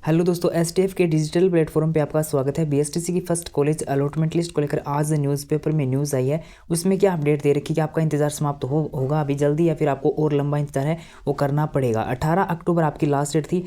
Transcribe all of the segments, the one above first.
Hello दोस्तों, STF के digital platform पे आपका स्वागत है। बीएसटीसी की फर्स्ट कॉलेज अलॉटमेंट लिस्ट को लेकर आज न्यूज़पेपर में न्यूज़ आई है। उसमें क्या अपडेट दे रखी है कि आपका इंतजार समाप्त होगा अभी जल्दी, या फिर आपको और लंबा इंतजार है वो करना पड़ेगा। 18 अक्टूबर आपकी लास्ट डेट थी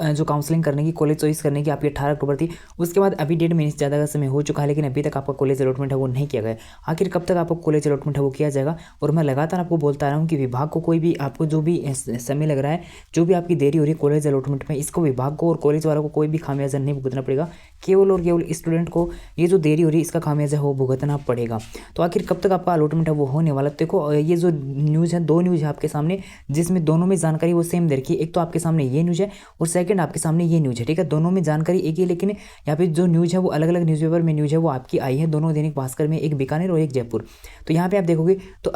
जो काउंसलिंग करने की, कॉलेज चॉइस करने की आपकी 18 अक्टूबर थी। उसके बाद अभी 1.5 महीने से ज़्यादा का समय हो चुका है, लेकिन अभी तक आपका कॉलेज अलॉटमेंट है वो नहीं किया गया। आखिर कब तक आपको कॉलेज अलॉटमेंट है वो किया जाएगा। और मैं लगातार आपको बोलता रहा हूँ कि विभाग को कोई भी आपको जो भी समय लग रहा है, जो भी आपकी देरी हो रही है कॉलेज अलॉटमेंट में, इसको विभाग को और कॉलेज वालों को कोई भी खामियाजा नहीं भुगतना पड़ेगा। केवल और केवल स्टूडेंट को ये जो देरी हो रही है इसका खामियाजा हो भुगतना पड़ेगा। तो आखिर कब तक आपका अलॉटमेंट है वो होने वाला। देखो, ये जो न्यूज़ है, दो न्यूज़ है आपके सामने, जिसमें दोनों में जानकारी वो सेम दे रखी है। एक तो आपके सामने ये न्यूज़ है और सेकंड आपके सामने ये न्यूज़ है, ठीक है। दोनों में जानकारी एक ही, लेकिन यहाँ पे जो न्यूज़ है वो अलग अलग न्यूज़पेपर में न्यूज़ है वो आपकी आई है। दोनों दैनिक भास्कर में, एक बीकानेर और एक जयपुर। तो यहाँ पे आप देखोगे तो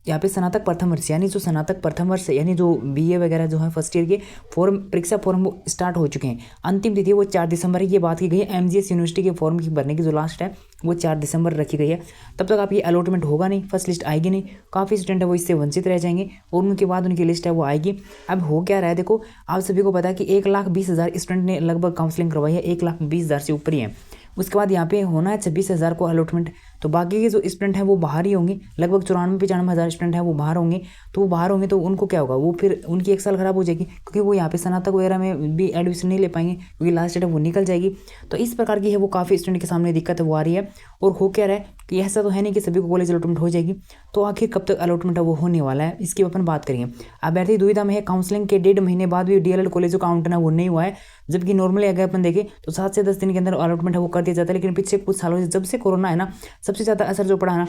यहाँ पे स्नातक प्रथम वर्ष, यानी जो स्नातक प्रथम वर्ष यानी जो बीए वगैरह जो है फर्स्ट ईयर के फॉर्म, परीक्षा फॉर्म वो स्टार्ट हो चुके हैं। अंतिम तिथि वो 4 दिसंबर है, ये बात की गई है। एमजीएस यूनिवर्सिटी के फॉर्म की भरने की जो लास्ट है वो 4 दिसंबर रखी गई है। तब तक आप ये अलॉटमेंट होगा नहीं, फर्स्ट लिस्ट आएगी नहीं, काफ़ी स्टूडेंट है वो इससे वंचित रह जाएंगे और उनके बाद उनकी लिस्ट है वो आएगी। अब हो क्या रहा है, देखो आप सभी को पता है कि 1,20,000 स्टूडेंट ने लगभग काउंसलिंग करवाई है, 1,20,000 से ऊपर ही है। उसके बाद यहाँ पे होना है 26,000 को अलॉटमेंट। तो बाकी के जो स्टूडेंट हैं वो बाहर ही होंगे, लगभग 94-95,000 स्टूडेंट हैं वो बाहर होंगे। तो वो बाहर होंगे तो उनको क्या होगा, वो फिर उनकी एक साल खराब हो जाएगी, क्योंकि वो यहाँ पे स्नातक वगैरह में भी एडमिशन नहीं ले पाएंगे, क्योंकि लास्ट डेट है वो निकल जाएगी। तो इस प्रकार की है वो काफ़ी स्टूडेंट के सामने दिक्कत है वो आ रही है। और हो क्या रहा है कि ऐसा तो है नहीं कि सभी को कॉलेज अलॉटमेंट हो जाएगी। तो आखिर कब तक अलॉटमेंट है वो होने वाला है, इसकी अपन बात करेंगे। अभ्यर्थी दुविधा में है, काउंसलिंग के 1.5 महीने बाद भी डीएलएड कॉलेजों का आवंटन है वो नहीं हुआ है। जबकि नॉर्मली अगर अपन देखें तो 7 से 10 दिन के अंदर अलॉटमेंट है वो कर दिया जाता है। लेकिन पिछले कुछ सालों से जब से कोरोना है ना, सबसे ज़्यादा असर जो पड़ा है ना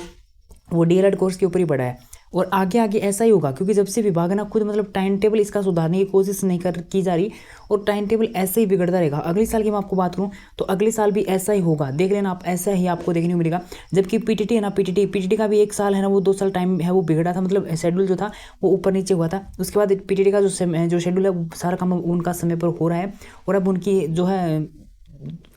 वो डीएलएड कोर्स के ऊपर ही पड़ा है। और आगे आगे ऐसा ही होगा, क्योंकि जब से विभाग ना खुद मतलब टाइम टेबल इसका सुधारने की कोशिश नहीं की जा रही, और टाइम टेबल ऐसे ही बिगड़ता रहेगा। अगले साल की मैं आपको बात करूं तो अगले साल भी ऐसा ही होगा, देख लेना आप, ऐसा ही आपको देखने को मिलेगा। जबकि पीटीटी है ना, पीटीटी का भी 1 साल है ना, वो 2 साल टाइम है वो बिगड़ा था, मतलब शेड्यूल जो था वो ऊपर नीचे हुआ था। उसके बाद पीटीटी का जो शेड्यूल है वो सारा काम उनका समय पर हो रहा है। और अब उनकी जो है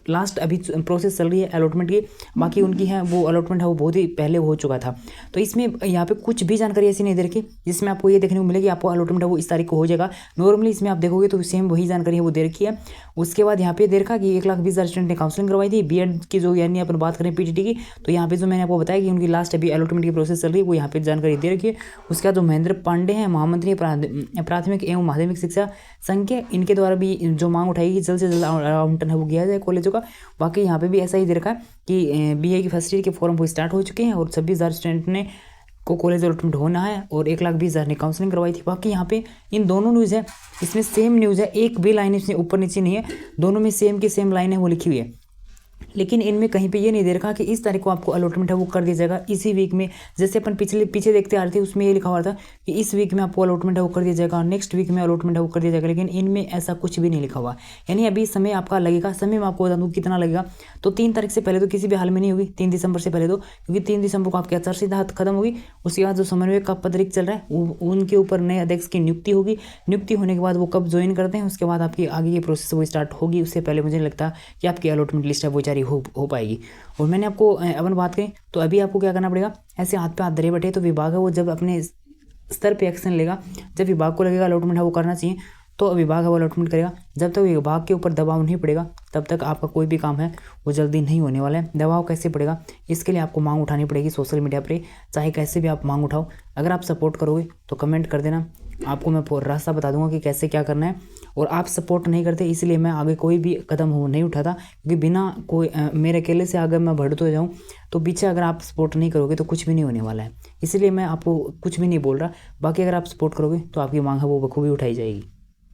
लास्ट अभी प्रोसेस चल रही है अलॉटमेंट की, बाकी उनकी है वो अलॉटमेंट है वो बहुत ही पहले हो चुका था। तो इसमें यहाँ पे कुछ भी जानकारी ऐसी नहीं दे रखी जिसमें आपको ये देखने को मिलेगी आपको अलॉटमेंट है वो इस तारीख को हो जाएगा। नॉर्मली इसमें आप देखोगे तो सेम वही जानकारी है वो दे रखी है। उसके बाद यहाँ पे दे रखा कि 1,20,000 स्टूडेंट ने काउंसलिंग करवाई थी बीएड की, जो यानी अपन बात करें पीटीटी की। तो यहाँ पे जो मैंने आपको बताया कि उनकी लास्ट अभी अलॉटमेंट की प्रोसेस चल रही है वो यहाँ पे जानकारी दे रखी है। उसके बाद जो महेंद्र पांडे हैं, महामंत्री प्राथमिक एवं माध्यमिक शिक्षा संघ के, इनके द्वारा भी जो मांग उठाई जल्द से जल्द आवंटन है वो किया जाए कॉलेजों का। बाकी यहाँ पे भी ऐसा ही दे रखा है कि बीए की फर्स्ट ईयर के फॉर्म वो स्टार्ट हो चुके हैं और 26,000 स्टूडेंट ने को कॉलेज अलॉटमेंट होना है और 1,20,000 ने काउंसलिंग करवाई थी। बाकी यहाँ पे इन दोनों न्यूज़ है, इसमें सेम न्यूज़ है, एक भी लाइन इसमें ऊपर नीचे नहीं है, दोनों में सेम की सेम लाइन है वो लिखी हुई है। लेकिन इनमें कहीं पे ये नहीं दे रखा कि इस तारीख को आपको अलॉटमेंट है वो कर दिया जाएगा इसी वीक में। जैसे अपन पीछे देखते आ रहे थे उसमें ये लिखा हुआ था कि इस वीक में आपको अलॉटमेंट है वो कर दिया जाएगा और नेक्स्ट वीक में अलॉटमेंट है वो कर दिया जाएगा, लेकिन इनमें ऐसा कुछ भी नहीं लिखा हुआ। यानी अभी समय आपका लगेगा, समय मैं आपको बता दूँ कितना लगेगा। तो 3 तारीख से पहले तो किसी भी हाल में नहीं होगी, 3 दिसंबर से पहले तो, क्योंकि 3 दिसंबर को आपकी आचारसंहिता खत्म होगी। उसके बाद जो समन्वय का पदरिक चल रहा है उनके ऊपर नए अध्यक्ष की नियुक्ति होगी। नियुक्ति होने के बाद वो कब ज्वाइन करते हैं उसके बाद आपकी आगे की प्रोसेस वो स्टार्ट होगी। उससे पहले मुझे नहीं लगता कि आपकी अलॉटमेंट लिस्ट है वो जारी हो पाएगी। और मैंने आपको अपन बात करें तो अभी आपको क्या करना पड़ेगा, ऐसे हाथ पे हाथ धरे बैठे तो विभाग है वो जब अपने स्तर पे एक्शन लेगा, जब विभाग को लगेगा अलॉटमेंट है वो करना चाहिए तो विभाग है वो अलॉटमेंट करेगा। जब तक विभाग के ऊपर दबाव नहीं पड़ेगा तब तक आपका कोई भी काम है वो जल्दी नहीं होने वाला है। दबाव कैसे पड़ेगा, इसके लिए आपको मांग उठानी पड़ेगी सोशल मीडिया पर, चाहे कैसे भी आप मांग उठाओ। अगर आप सपोर्ट करोगे तो कमेंट कर देना, आपको मैं रास्ता बता दूंगा कि कैसे क्या करना है। और आप सपोर्ट नहीं करते इसलिए मैं आगे कोई भी कदम हो नहीं उठाता, क्योंकि बिना कोई मेरे अकेले से अगर मैं बढ़ तो जाऊँ तो पीछे अगर आप सपोर्ट नहीं करोगे तो कुछ भी नहीं होने वाला है। इसलिए मैं आपको कुछ भी नहीं बोल रहा। बाकी अगर आप सपोर्ट करोगे तो आपकी मांग है वो बखूबी उठाई जाएगी।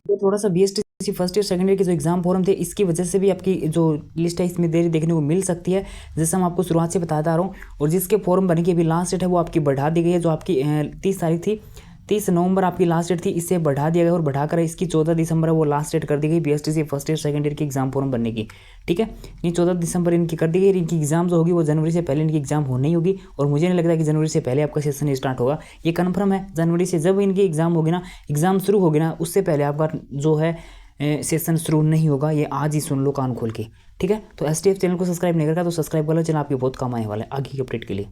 तो थोड़ा सा BSTC first year second year के जो एग्जाम फॉर्म थे इसकी वजह से भी आपकी जो लिस्ट है इसमें देरी देखने को मिल सकती है, जैसे हम आपको शुरुआत से बताता आ रहा हूँ। और जिसके फॉर्म भरने की अभी लास्ट डेट है वो आपकी बढ़ा दी गई है, जो आपकी 30 तारीख थी, 30 नवंबर आपकी लास्ट डेट थी, इससे बढ़ा दिया गया और बढ़ाकर इसकी 14 दिसंबर वो लास्ट डेट कर दी गई BSTC first year second year की एग्जाम फॉर्म भरने की। ठीक है, ये 14 दिसंबर इनकी कर दी गई। इनकी एग्जाम जो होगी वो जनवरी से पहले इनकी एग्जाम हो नहीं होगी, और मुझे नहीं लगता कि जनवरी से पहले आपका सेशन स्टार्ट होगा। ये कन्फर्म है, जनवरी से जब इनकी एग्जाम होगी ना, एग्जाम शुरू होगी ना, उससे पहले आपका जो है सेशन शुरू नहीं होगा। ये आज ही सुन लो कान खोल के, ठीक है। तो एसटीएफ चैनल को सब्सक्राइब नहीं करता तो सब्सक्राइब कर लो, चैनल आपके बहुत काम आने वाला है आगे की अपडेट के लिए।